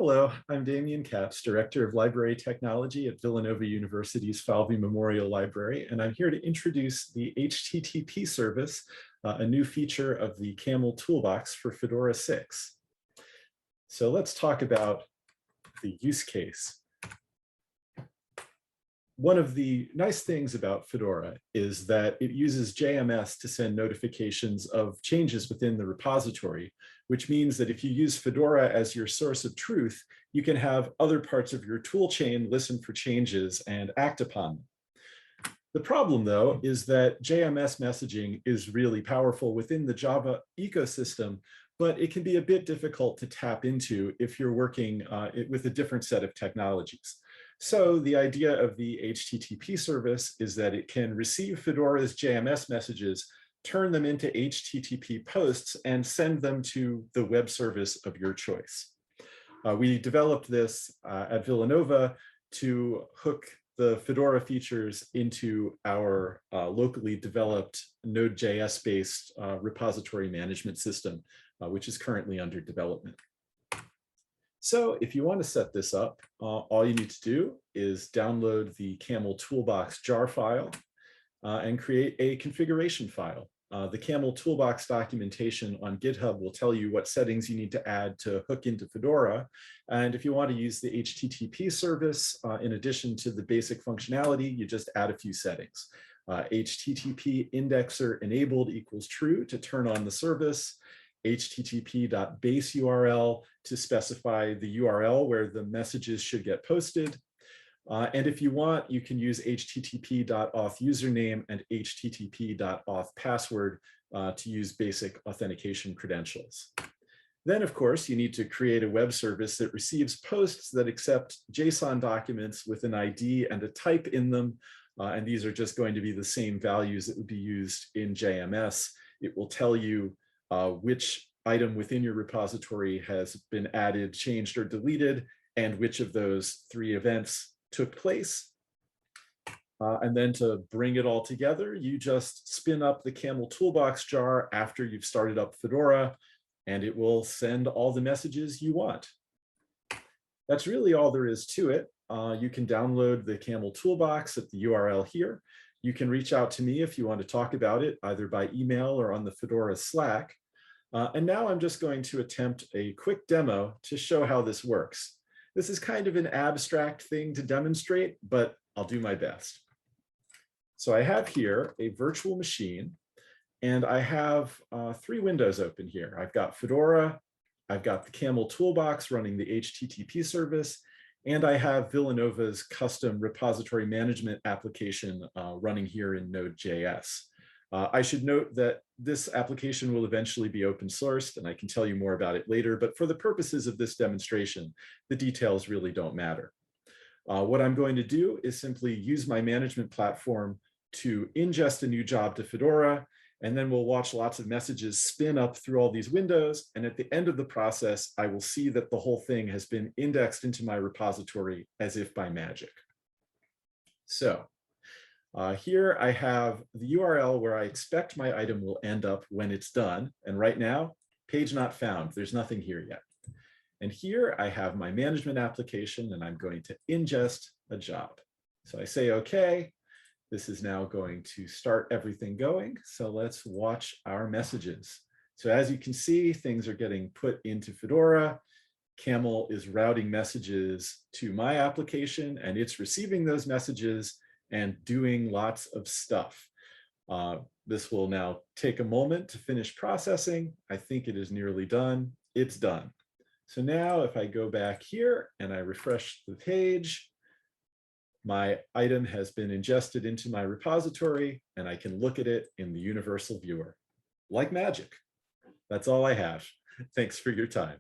Hello, I'm Demian Katz, Director of Library Technology at Villanova University's Falvey Memorial Library, and I'm here to introduce the HTTP service, a new feature of the Camel Toolbox for Fedora 6. So let's talk about the use case. One of the nice things about Fedora is that it uses JMS to send notifications of changes within the repository, which means that if you use Fedora as your source of truth, you can have other parts of your tool chain listen for changes and act upon them. The problem, though, is that JMS messaging is really powerful within the Java ecosystem, but it can be a bit difficult to tap into if you're working with a different set of technologies. So the idea of the HTTP service is that it can receive Fedora's JMS messages, turn them into HTTP posts, and send them to the web service of your choice. We developed this at Villanova to hook the Fedora features into our locally developed Node.js-based repository management system, which is currently under development. So if you want to set this up, all you need to do is download the Camel Toolbox jar file and create a configuration file. The Camel Toolbox documentation on GitHub will tell you what settings you need to add to hook into Fedora. And if you want to use the HTTP service, in addition to the basic functionality, you just add a few settings. HTTP indexer enabled equals true to turn on the service. http.base URL to specify the URL where the messages should get posted. And if you want, you can use http.auth username and http.auth password to use basic authentication credentials. Then, of course, you need to create a web service that receives posts that accept JSON documents with an ID and a type in them. And these are just going to be the same values that would be used in JMS. It will tell you which item within your repository has been added, changed, or deleted, and which of those three events took place. And then to bring it all together, you just spin up the Camel Toolbox jar after you've started up Fedora, and it will send all the messages you want. That's really all there is to it. You can download the Camel Toolbox at the URL here. You can reach out to me if you want to talk about it, either by email or on the Fedora Slack. And now I'm just going to attempt a quick demo to show how this works. This is kind of an abstract thing to demonstrate, but I'll do my best. So I have here a virtual machine, and I have three windows open here. I've got Fedora, I've got the Camel Toolbox running the HTTP service, and I have Villanova's custom repository management application running here in Node.js. I should note that this application will eventually be open sourced, and I can tell you more about it later, but for the purposes of this demonstration, the details really don't matter. What I'm going to do is simply use my management platform to ingest a new job to Fedora, and then we'll watch lots of messages spin up through all these windows. And at the end of the process, I will see that the whole thing has been indexed into my repository as if by magic. So here I have the URL where I expect my item will end up when it's done. And right now, page not found. There's nothing here yet. And here I have my management application, and I'm going to ingest a job. So I say, OK. This is now going to start everything going. So let's watch our messages. So as you can see, things are getting put into Fedora. Camel is routing messages to my application, and it's receiving those messages and doing lots of stuff. This will now take a moment to finish processing. I think it is nearly done. It's done. So now if I go back here and I refresh the page, my item has been ingested into my repository, and I can look at it in the universal viewer. Like magic. That's all I have. Thanks for your time.